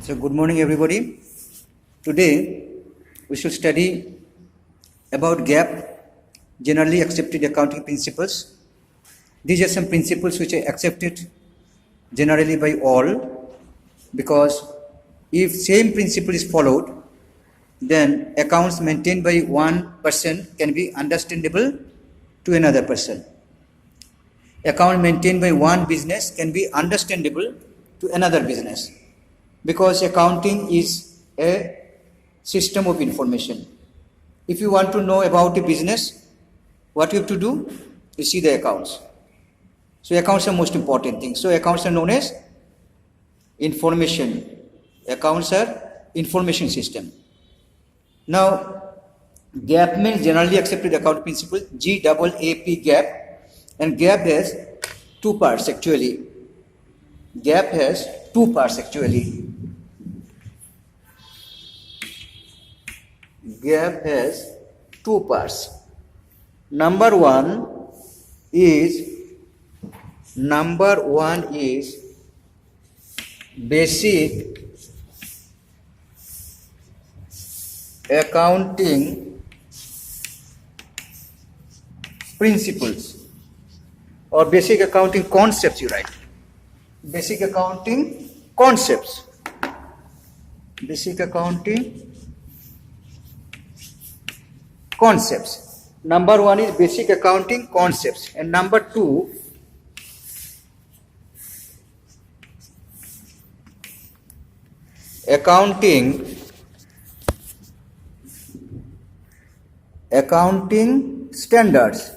So good morning everybody. Today we should study about GAAP, generally accepted accounting principles. These are some principles which are accepted generally by all, because if same principle is followed, then accounts maintained by one person can be understandable to another person. Account maintained by one business can be understandable to another business, because accounting is a system of information. If you want to know about a business, what you have to do? You see the accounts. So accounts are most important thing. So accounts are known as information. Accounts are information system. Now, GAAP means generally accepted accounting principle, GAAP, GAAP, and GAAP has two parts actually. GAAP has two parts actually. GAAP has two parts. Number one is basic accounting principles or basic accounting concepts, you write. Basic accounting concepts. Basic accounting concepts. Number one is basic accounting concepts, and number two accounting standards.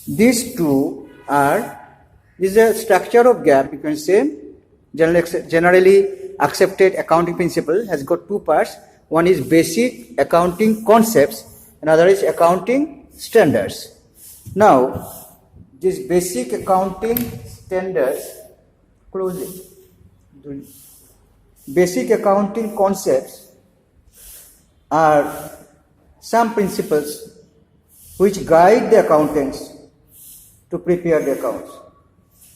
These two is a structure of GAAP, you can say. Generally accepted accounting principle has got two parts. One is basic accounting concepts, another is accounting standards. Now, this basic accounting standards, close it. Basic accounting concepts are some principles which guide the accountants to prepare the accounts.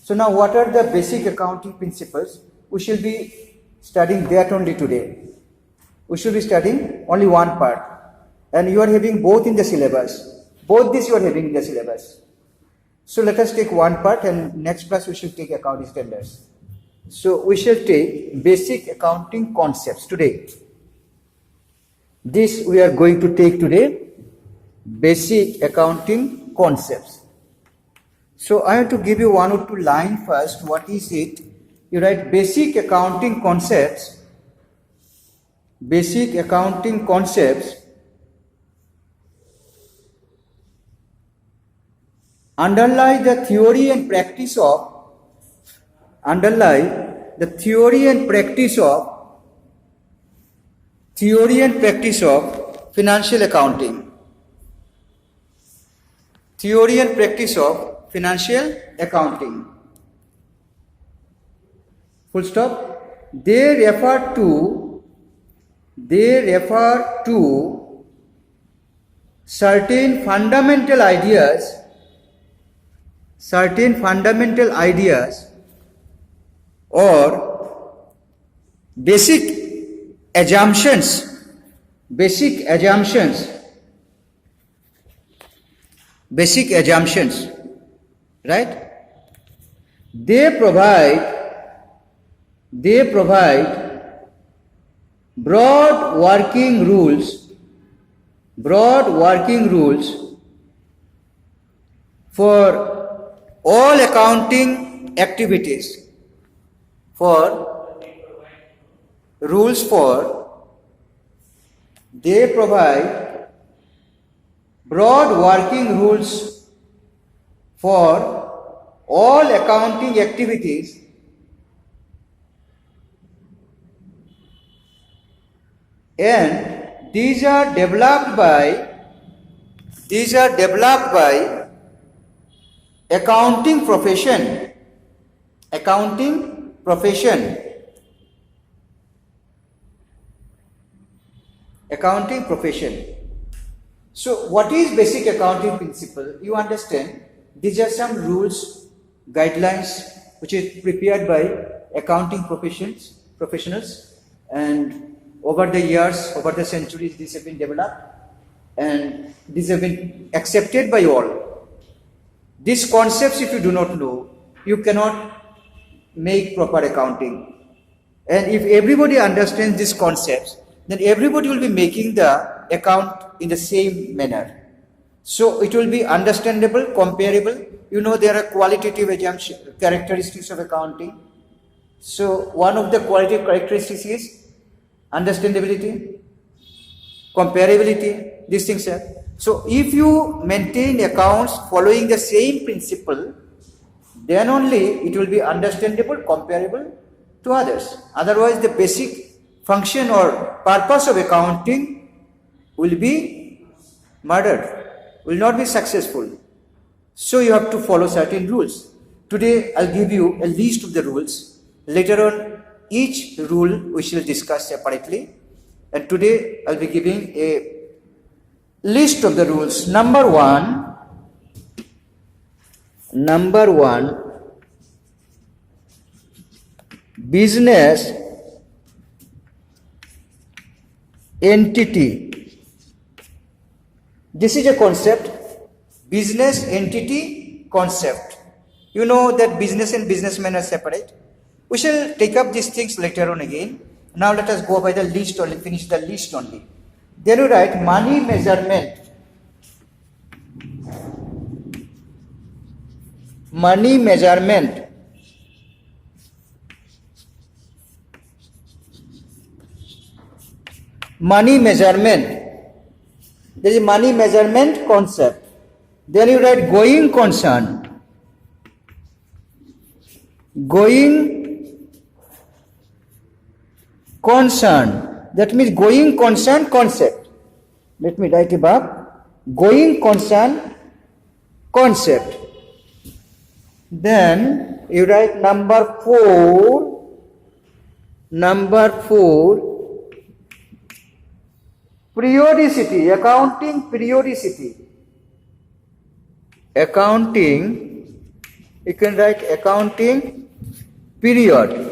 So now what are the basic accounting principles? We shall be studying that only today. We should be studying only one part, and you are having both in the syllabus. Both this you are having in the syllabus. So let us take one part, and next class we should take accounting standards. So we shall take basic accounting concepts today. This we are going to take today, basic accounting concepts. So I have to give you one or two lines first. What is it? You write basic accounting concepts. Basic accounting concepts underlie the theory and practice of financial accounting. Theory and practice of financial accounting. Full stop. They refer to certain fundamental ideas or basic assumptions, right? They provide broad working rules for all accounting activities. They provide broad working rules for all accounting activities and these are developed by accounting profession. So what is basic accounting principle? You understand, these are some rules, guidelines which is prepared by accounting professionals, and over the years, over the centuries, these have been developed and these have been accepted by all. These concepts, if you do not know, you cannot make proper accounting. And if everybody understands these concepts, then everybody will be making the account in the same manner. So it will be understandable, comparable. You know, there are qualitative characteristics of accounting. So one of the qualitative characteristics is understandability, comparability, these things are. So if you maintain accounts following the same principle, then only it will be understandable, comparable to others. Otherwise, the basic function or purpose of accounting will be murdered, will not be successful. So you have to follow certain rules. Today I'll give you a list of the rules. Later on, each rule we shall discuss separately. And today I'll be giving a list of the rules. Number one, business entity. This is a concept, business entity concept. You know that business and businessmen are separate. We shall take up these things later on again. Now let us go by the list only, finish the list only. Then you write money measurement. Money measurement. Money measurement. There is a money measurement concept. Then you write going concern. Going concern. That means going concern concept. Let me write above. Going concern concept. Then you write number 4. Periodicity, accounting periodicity. Accounting, you can write accounting period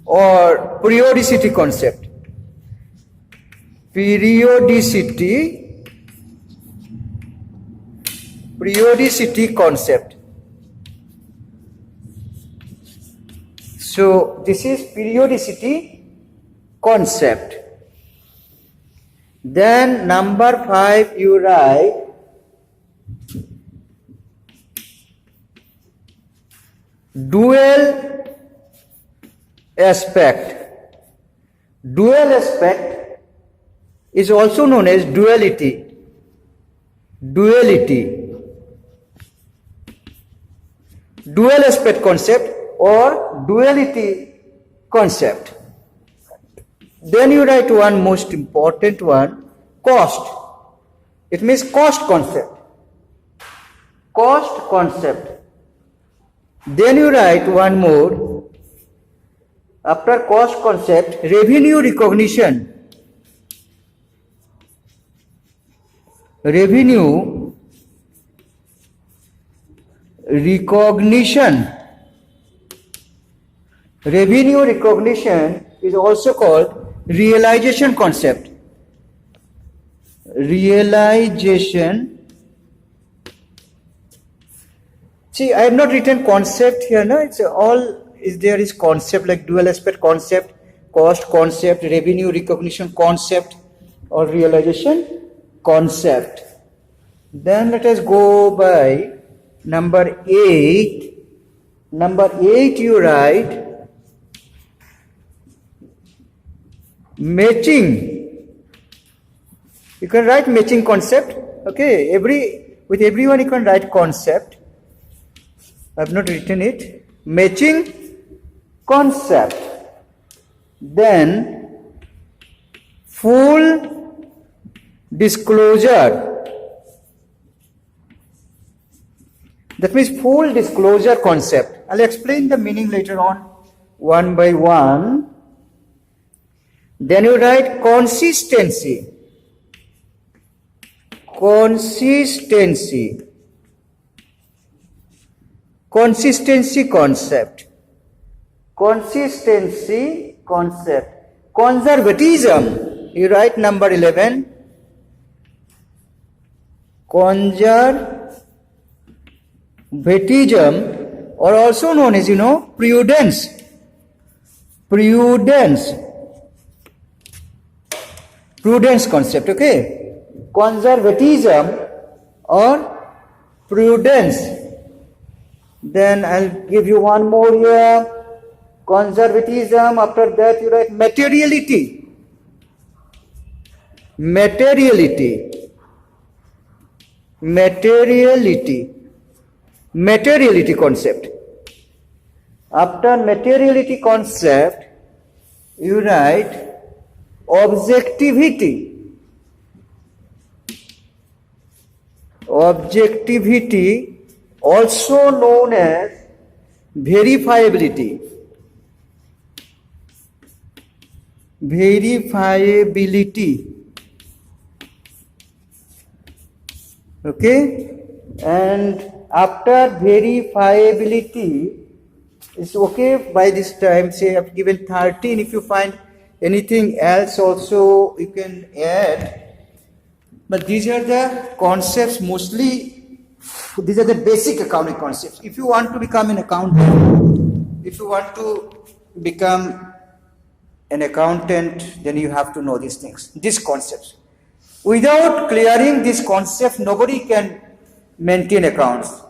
or periodicity concept. Periodicity concept. So this is periodicity concept. Then number 5 you write dual aspect. Dual aspect is also known as duality. Duality. Dual aspect concept or duality concept. Then you write one most important one, cost. It means cost concept. Cost concept. Then you write one more, after cost concept, revenue recognition. Revenue recognition. Revenue recognition is also called realization concept. Realization. See, I have not written concept here, no? It's all there is concept like dual aspect concept, cost concept, revenue recognition concept, or realization concept. Then let us go by number 8. Number 8 you write matching. You can write matching concept. Okay, with everyone you can write concept. I have not written it. Matching concept. Then full disclosure. That means full disclosure concept. I'll explain the meaning later on, one by one. Then you write consistency. Consistency. consistency concept. Consistency concept. Conservatism. You write number 11. Conservatism, or also known as, prudence. Prudence concept, okay? Conservatism or prudence. Then I'll give you one more here. Conservatism, after that you write materiality. Materiality. Materiality concept. After materiality concept, you write objectivity. Objectivity, also known as verifiability. Verifiability. Okay? And after verifiability, it's okay by this time, say I've given 13. If you find anything else also, you can add. But these are the concepts mostly, these are the basic accounting concepts. If you want to become an accountant, then you have to know these things, these concepts. Without clearing this concept, nobody can maintain accounts.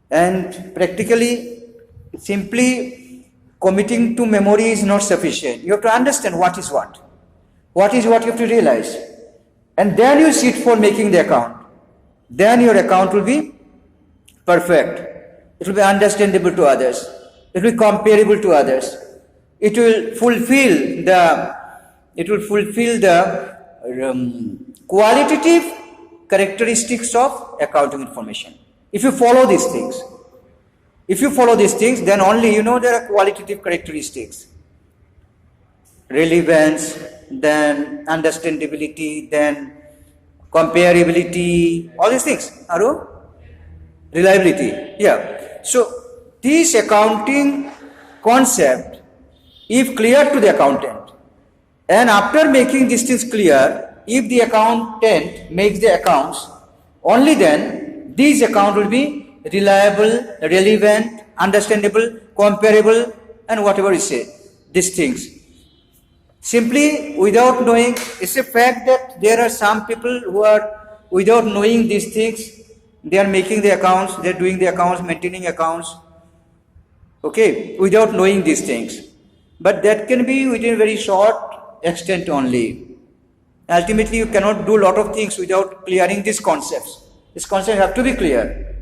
And practically, simply committing to memory is not sufficient. You have to understand what is what. What is what you have to realize. And then you sit for making the account. Then your account will be perfect. It will be understandable to others. It will be comparable to others. It will fulfill the qualitative characteristics of accounting information. If you follow these things, then only there are qualitative characteristics. Relevance, then understandability, then comparability, all these things. Reliability. Yeah. So this accounting concept, if clear to the accountant, and after making these things clear, if the accountant makes the accounts, only then this account will be reliable, relevant, understandable, comparable, and whatever you say, these things. Simply without knowing, it's a fact that there are some people who are, without knowing these things, they are making the accounts, they are doing the accounts, maintaining accounts, okay, without knowing these things. But that can be within a very short extent only. Ultimately, you cannot do a lot of things without clearing these concepts. These concepts have to be clear.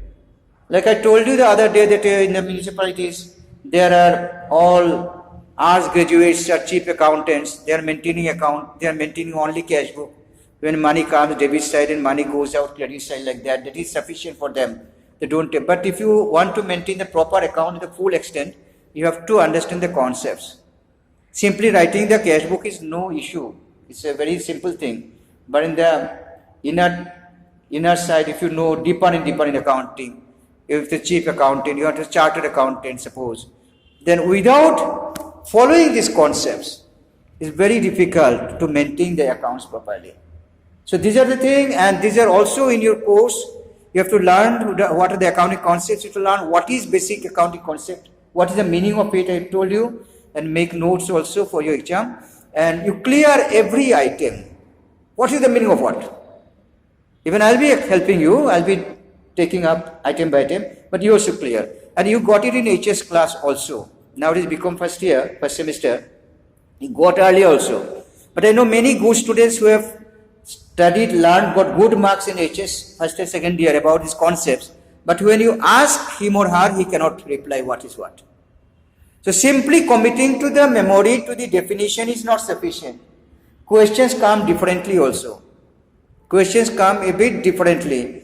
Like I told you the other day that in the municipalities, there are all arts graduates are chief accountants. They are maintaining account. They are maintaining only cash book. When money comes, debit side, and money goes out, credit side, like that, that is sufficient for them. They don't. But if you want to maintain the proper account to the full extent, you have to understand the concepts. Simply writing the cash book is no issue. It's a very simple thing. But in the inner side, if you know deeper and deeper in accounting, if the chief accountant, you are a chartered accountant, suppose, then without following these concepts, it's very difficult to maintain the accounts properly. So these are the things, and these are also in your course. You have to learn what are the accounting concepts. You have to learn what is basic accounting concept, what is the meaning of it, I told you, and make notes also for your exam. And you clear every item. What is the meaning of what? Even I'll be helping you, I'll be taking up item by item, but you also clear. And you got it in HS class also. Now it has become first year, first semester. You got early also. But I know many good students who have studied, learned, got good marks in HS, first and second year about these concepts. But when you ask him or her, he cannot reply what is what. So simply committing to the memory, to the definition is not sufficient. Questions come differently also. Questions come a bit differently.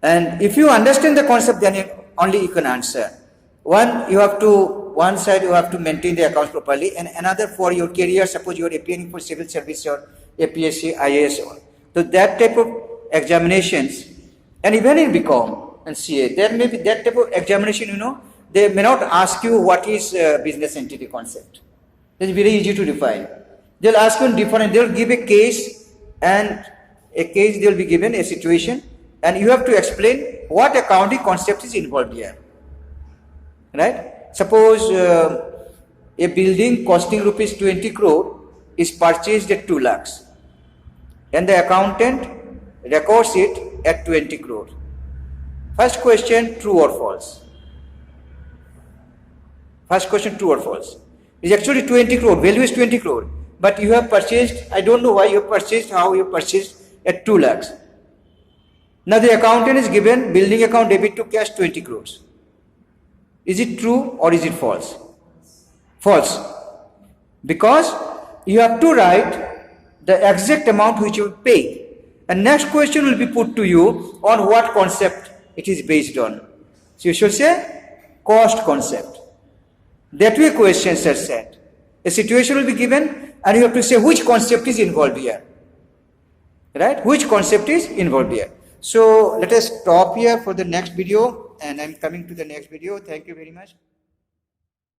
And if you understand the concept, then only you can answer. One side you have to maintain the accounts properly, and another for your career, suppose you are appearing for civil service or APSC, IAS. So that type of examinations, and even in BCom, and CA. There may be that type of examination, they may not ask you what is business entity concept. It's very easy to define. They'll ask you different, they'll give a case, and a case they'll be given a situation, and you have to explain what accounting concept is involved here. Right? Suppose a building costing rupees 20 crore is purchased at 2 lakhs and the accountant records it at 20 crore. First question, true or false? First question, true or false? It's actually 20 crore, value is 20 crore, but you have purchased, I don't know why you have purchased, how you have purchased at 2 lakhs. Now the accountant is given building account debit to cash 20 crores. Is it true or is it false? False. Because you have to write the exact amount which you pay. And next question will be put to you on what concept it is based on. So you should say cost concept. That way questions are set. A situation will be given and you have to say which concept is involved here. Right? Which concept is involved here. So let us stop here for the next video, and I'm coming to the next video. Thank you very much.